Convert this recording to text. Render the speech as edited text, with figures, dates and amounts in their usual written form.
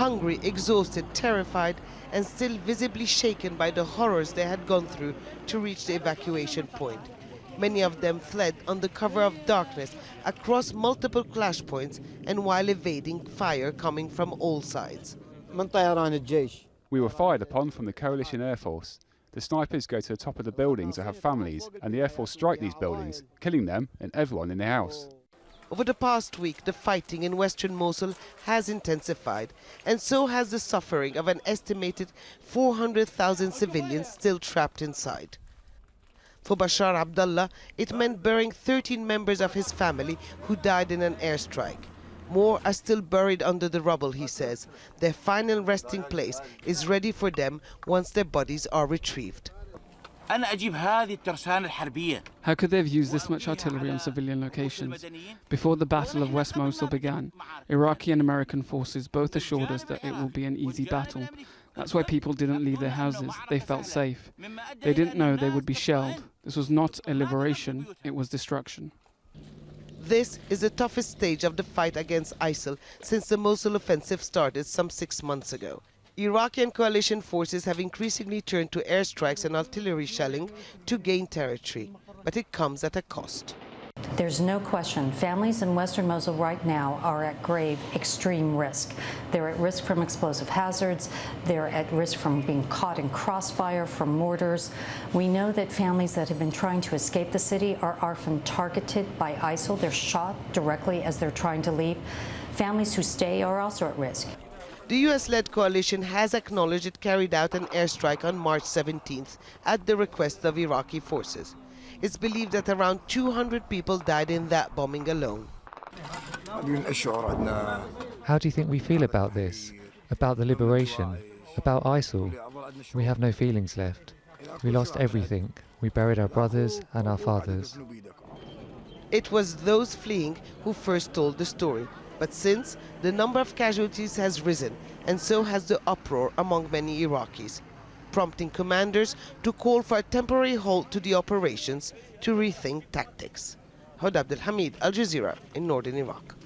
hungry, exhausted, terrified, and still visibly shaken by the horrors they had gone through to reach the evacuation point. Many of them fled under cover of darkness across multiple clash points and while evading fire coming from all sides. We were fired upon from the coalition air force. The snipers go to the top of the buildings that have families, and the air force strike these buildings, killing them and everyone in the house. Over the past week, the fighting in western Mosul has intensified, and so has the suffering of an estimated 400,000 civilians still trapped inside. For Bashar Abdullah, it meant burying 13 members of his family who died in an airstrike. More are still buried under the rubble, he says. Their final resting place is ready for them once their bodies are retrieved. How could they have used this much artillery on civilian locations? Before the Battle of West Mosul began, Iraqi and American forces both assured us that it will be an easy battle. That's why people didn't leave their houses. They felt safe. They didn't know they would be shelled. This was not a liberation, it was destruction. This is the toughest stage of the fight against ISIL since the Mosul offensive started some 6 months ago. Iraqi and coalition forces have increasingly turned to airstrikes and artillery shelling to gain territory, but it comes at a cost. There's no question families in western Mosul right now are at grave, extreme risk. They're at risk from explosive hazards. They're at risk from being caught in crossfire from mortars. We know that families that have been trying to escape the city are often targeted by ISIL. They're shot directly as they're trying to leave. Families who stay are also at risk. The US-led coalition has acknowledged it carried out an airstrike on March 17th at the request of Iraqi forces. It's believed that around 200 people died in that bombing alone. How do you think we feel about this? About the liberation? About ISIL? We have no feelings left. We lost everything. We buried our brothers and our fathers. It was those fleeing who first told the story. But since, the number of casualties has risen, and so has the uproar among many Iraqis, prompting commanders to call for a temporary halt to the operations to rethink tactics. Hoda Abdel-Hamid, Al Jazeera in northern Iraq.